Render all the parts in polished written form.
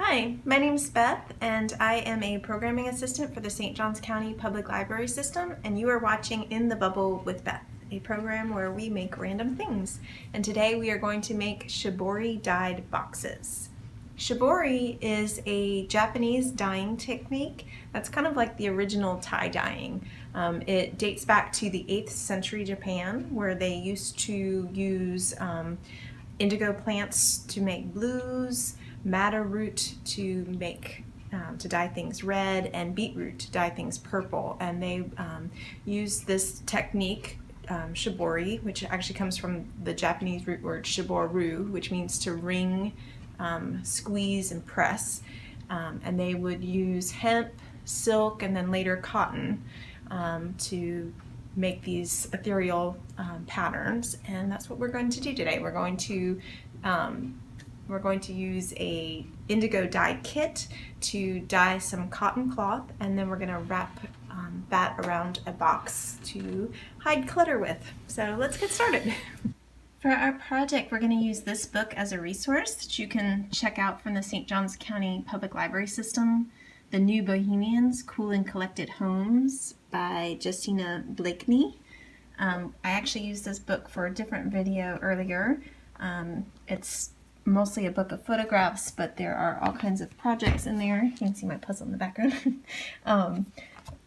Hi, my name is Beth and I am a programming assistant for the St. Johns County Public Library System, and you are watching In the Bubble with Beth, a program where we make random things. And today we are going to make Shibori-Dyed boxes. Shibori is a Japanese dyeing technique that's kind of like the original tie dyeing. It dates back to the 8th century Japan, where they used to use indigo plants to make blues, madder root to make to dye things red, and beetroot to dye things purple. And they use this technique, shibori, which actually comes from the Japanese root word shiboru, which means to wring, squeeze, and press. And they would use hemp, silk, and then later cotton to make these ethereal patterns, and that's what we're going to do today. We're going to use a indigo dye kit to dye some cotton cloth, and then we're going to wrap that around a box to hide clutter with. So let's get started. For our project, we're going to use this book as a resource that you can check out from the St. Johns County Public Library System, The New Bohemians, Cool and Collected Homes by Justina Blakeney. I actually used this book for a different video earlier. It's mostly a book of photographs, but there are all kinds of projects in there. You can see my puzzle in the background.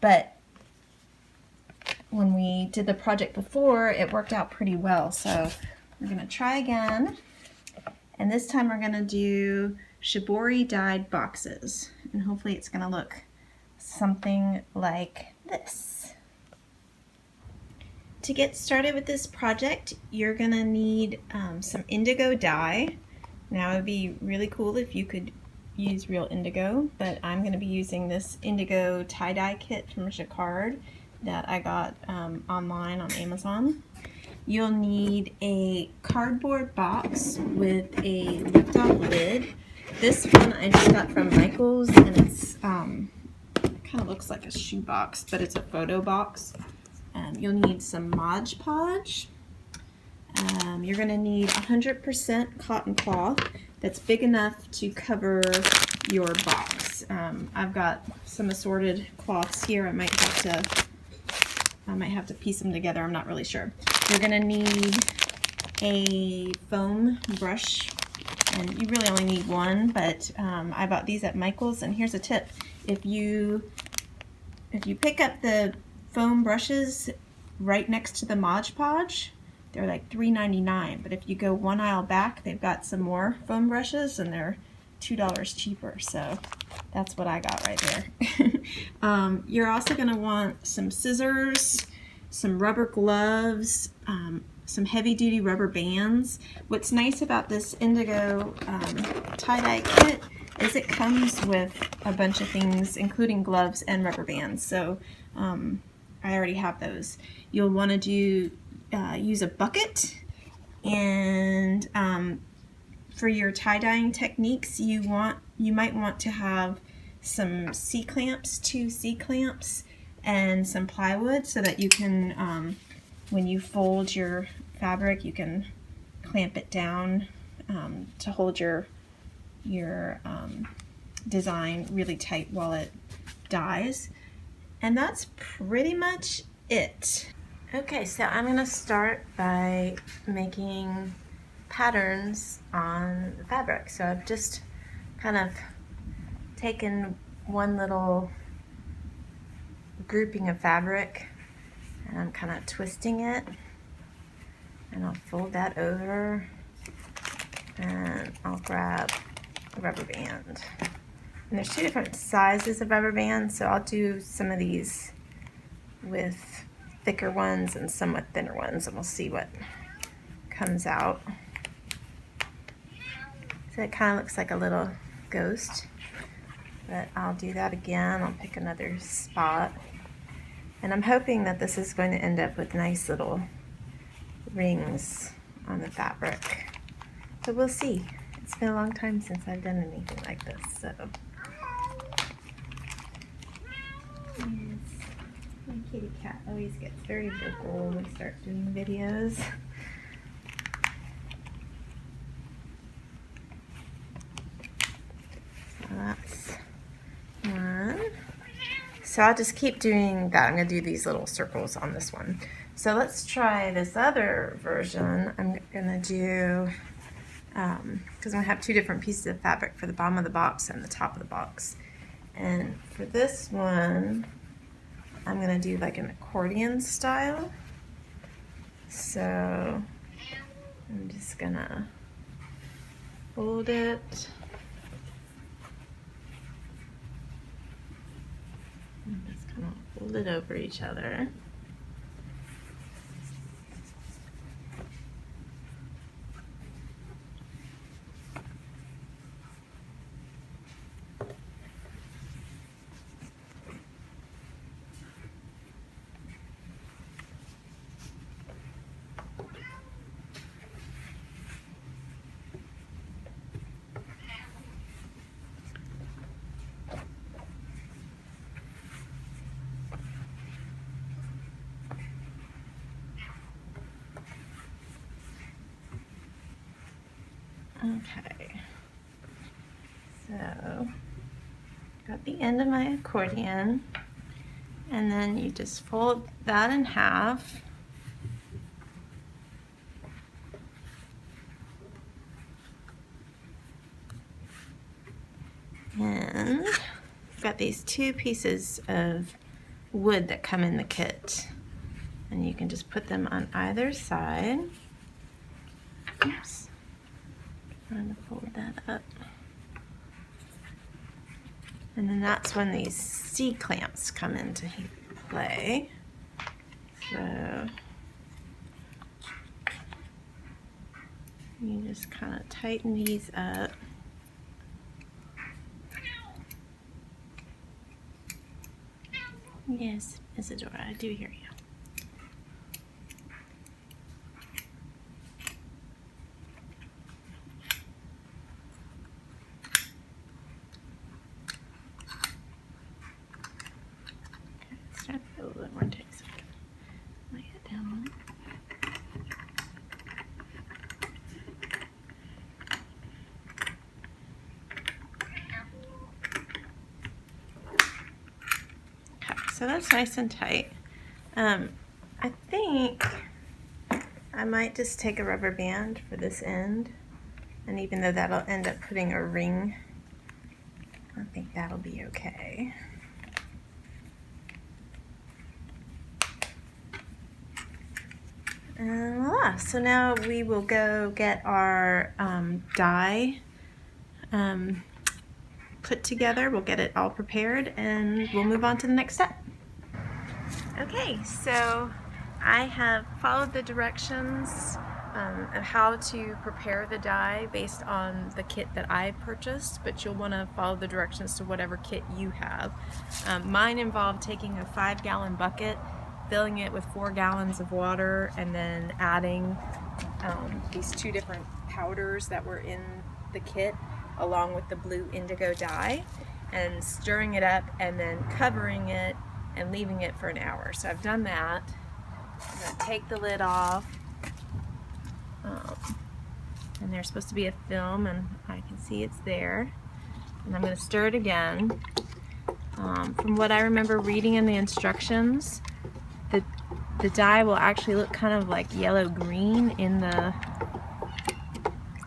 But when we did the project before, it worked out pretty well. So we're going to try again. And this time we're going to do Shibori-Dyed boxes. And hopefully it's going to look something like this. To get started with this project, you're going to need some indigo dye. Now it would be really cool if you could use real indigo, but I'm going to be using this indigo tie-dye kit from Jacquard that I got online on Amazon. You'll need a cardboard box with a lift-off lid. This one I just got from Michael's, and it's kind of looks like a shoe box, but it's a photo box. You'll need some Mod Podge. You're going to need 100% cotton cloth that's big enough to cover your box. I've got some assorted cloths here. I might have to piece them together. I'm not really sure. You're going to need a foam brush, and you really only need one, but I bought these at Michael's. And here's a tip: if you pick up the foam brushes right next to the Mod Podge, they're like $3.99, but if you go one aisle back, they've got some more foam brushes and they're $2 cheaper, so that's what I got right there. You're also going to want some scissors, some rubber gloves, some heavy-duty rubber bands. What's nice about this indigo tie-dye kit is it comes with a bunch of things, including gloves and rubber bands, so I already have those. You'll want to use a bucket, and for your tie-dyeing techniques, you might want to have some C-clamps, 2 C-clamps, and some plywood so that you can, when you fold your fabric, you can clamp it down to hold your design really tight while it dyes. And that's pretty much it. Okay, so I'm going to start by making patterns on the fabric. So I've just kind of taken one little grouping of fabric, and I'm kind of twisting it, and I'll fold that over, and I'll grab a rubber band. And there's 2 different sizes of rubber bands, so I'll do some of these with thicker ones and some with thinner ones, and we'll see what comes out. So it kind of looks like a little ghost, but I'll do that again. I'll pick another spot, and I'm hoping that this is going to end up with nice little rings on the fabric. So we'll see. It's been a long time since I've done anything like this, so. My kitty cat always gets very vocal when we start doing videos. So So I'll just keep doing that. I'm going to do these little circles on this one. So let's try this other version. I'm going to do, because I'm going to have two different pieces of fabric for the bottom of the box and the top of the box. And for this one, I'm going to do like an accordion style. So I'm just going to fold it. And just kind of fold it over each other. Okay, so got the end of my accordion, and then you just fold that in half. And I've got these two pieces of wood that come in the kit, and you can just put them on either side. Oops. Trying to fold that up. And then that's when these C-clamps come into play. So you just kind of tighten these up. Yes, Isadora, I do hear you. So that's nice and tight. I think I might just take a rubber band for this end, and even though that'll end up putting a ring, I think that'll be okay. And voila, so now we will go get our die put together. We'll get it all prepared and we'll move on to the next step. Okay, so I have followed the directions of how to prepare the die based on the kit that I purchased, but you'll want to follow the directions to whatever kit you have. Mine involved taking a 5-gallon bucket, filling it with 4 gallons of water, and then adding these 2 different powders that were in the kit along with the blue indigo dye, and stirring it up and then covering it and leaving it for an hour. So I've done that. I'm going to take the lid off, and there's supposed to be a film, and I can see it's there. And I'm going to stir it again. From what I remember reading in the instructions, the dye will actually look kind of like yellow-green in there,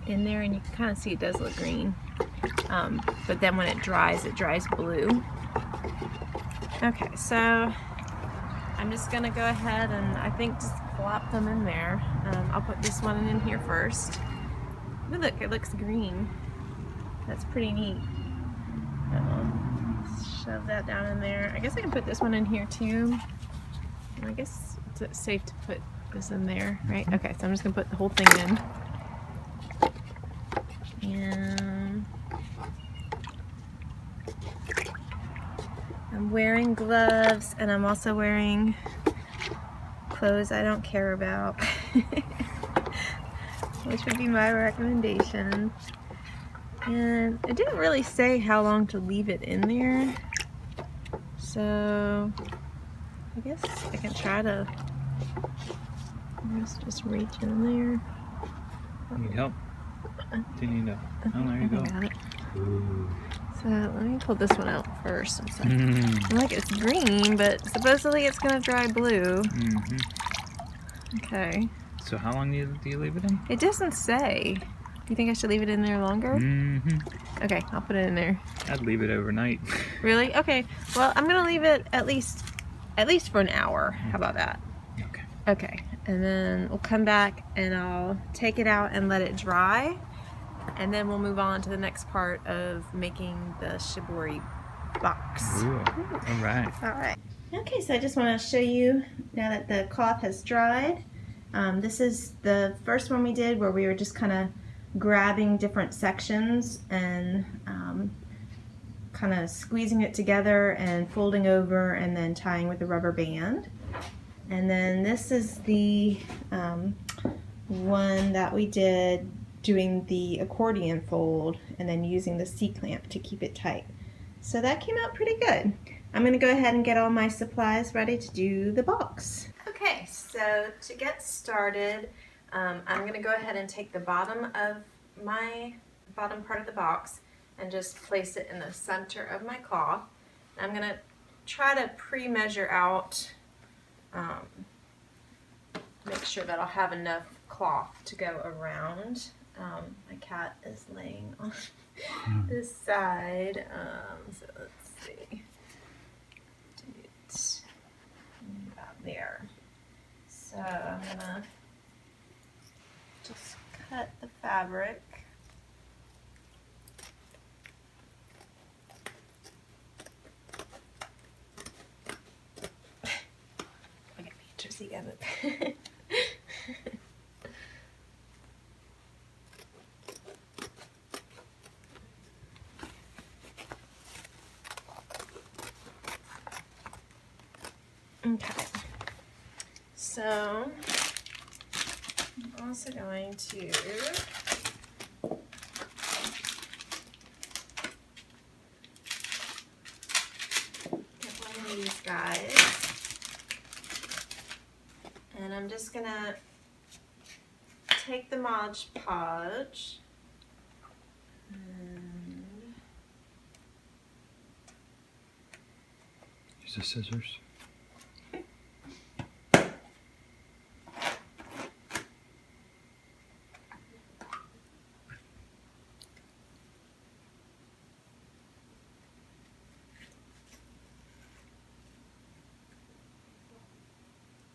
and you can kind of see it does look green. But then when it dries blue. Okay, so I'm just gonna go ahead and I think just plop them in there. I'll put this one in here first. Ooh, look, it looks green. That's pretty neat. Shove that down in there. I guess I can put this one in here too. I guess it's safe to put this in there, right? Okay, so I'm just gonna put the whole thing in. And I'm wearing gloves, and I'm also wearing clothes I don't care about, which would be my recommendation. And it didn't really say how long to leave it in there, so I guess I can try to just reach in there. Need help? Do you need help? Oh, there you go. Got it. Ooh. So Let me pull this one out first. I'm like, it's green, but supposedly it's gonna dry blue. Okay. So how long do you leave it in? It doesn't say. You think I should leave it in there longer? Okay, I'll put it in there. I'd leave it overnight. Really? Okay. Well, I'm gonna leave it at least for an hour. How about that? Okay. Okay. And then we'll come back and I'll take it out and let it dry. And then we'll move on to the next part of making the shibori box. Ooh. All right. All right. Okay, so I just want to show you now that the cloth has dried. This is the first one we did where we were just kind of grabbing different sections and kind of squeezing it together and folding over and then tying with a rubber band. And then this is the one that we did doing the accordion fold and then using the C-clamp to keep it tight. So that came out pretty good. I'm going to go ahead and get all my supplies ready to do the box. Okay, so to get started, I'm going to go ahead and take the bottom part of the box and just place it in the center of my cloth. I'm going to try to pre-measure out, make sure that I'll have enough cloth to go around. My cat is laying on this side, so let's see, about there. So I'm gonna just cut the fabric. I'll get pictures again. Okay, so I'm also going to get one of these guys, and I'm just gonna take the Mod Podge and Use the scissors.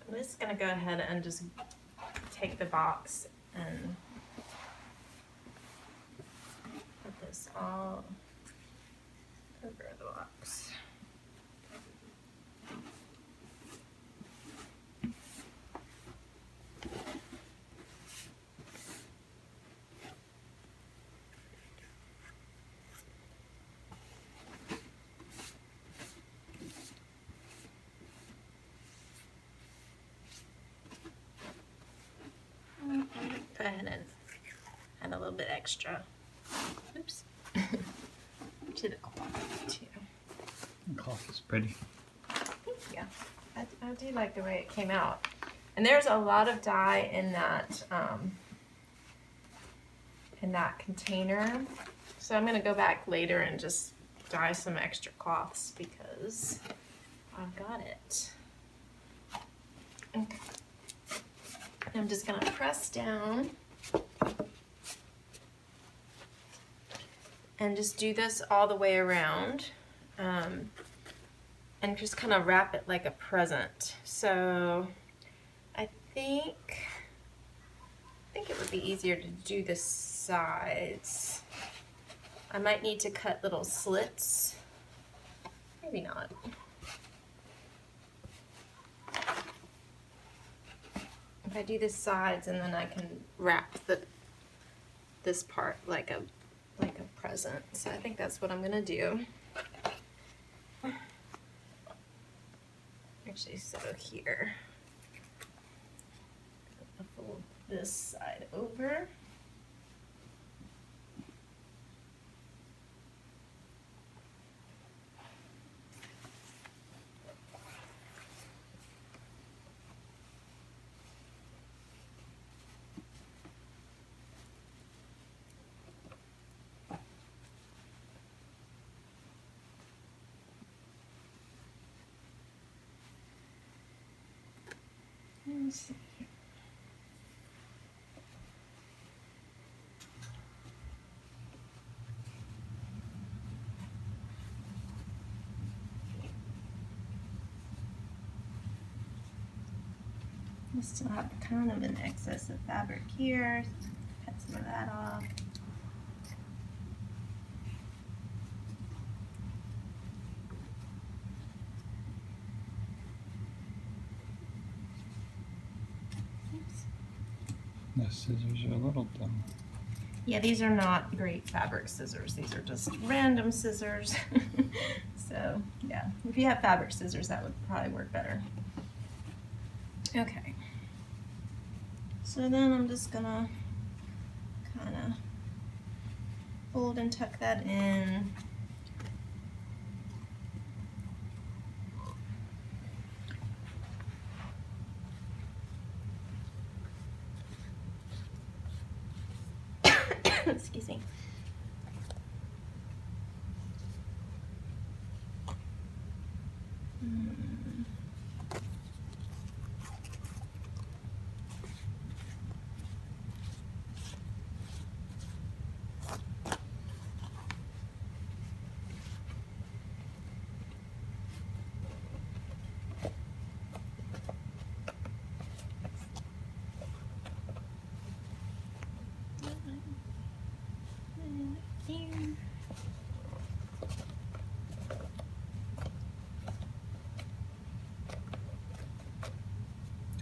I'm just going to go ahead and just take the box and put this all over the box. Go ahead and add a little bit extra. Oops. To the cloth too. The cloth is pretty. Yeah, I do like the way it came out. And there's a lot of dye in that container. So I'm gonna go back later and just dye some extra cloths because I've got it. Okay. I'm just going to press down and just do this all the way around and just kind of wrap it like a present. So I think it would be easier to do the sides. I might need to cut little slits. Maybe not. If I do the sides and then I can wrap this part like a present. So I think that's what I'm gonna do. Actually, so here, I'll fold this side over. Let's see. I still have kind of an excess of fabric here. Cut some of that off. Oops. The scissors are a little dumb. Yeah, these are not great fabric scissors. These are just random scissors. So, yeah, if you have fabric scissors, that would probably work better. Okay. So then I'm just gonna kind of fold and tuck that in. Excuse me.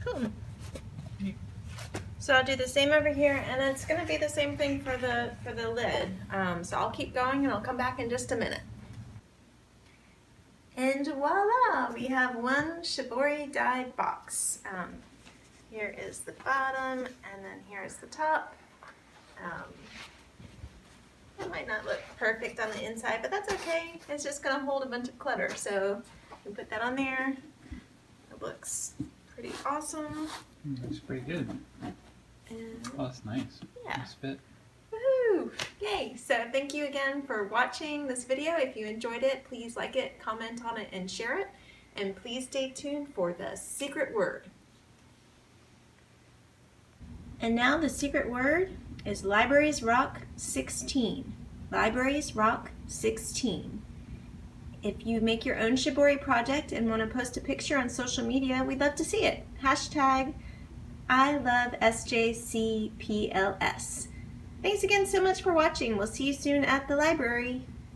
Cool. So I'll do the same over here, and it's going to be the same thing for the lid. So I'll keep going, and I'll come back in just a minute. And voila, we have one Shibori-Dyed box. Here is the bottom, and then here's the top. It might not look perfect on the inside, but that's okay. It's just going to hold a bunch of clutter. So we put that on there. It looks pretty awesome. That's pretty good. And Oh, that's nice. yeah. Nice fit. Woohoo! Yay! So thank you again for watching this video. If you enjoyed it, please like it, comment on it, and share it. And please stay tuned for the secret word. And now the secret word is Libraries Rock 16. Libraries Rock 16. If you make your own Shibori project and want to post a picture on social media, we'd love to see it. Hashtag I love SJCPLS. Thanks again so much for watching. We'll see you soon at the library.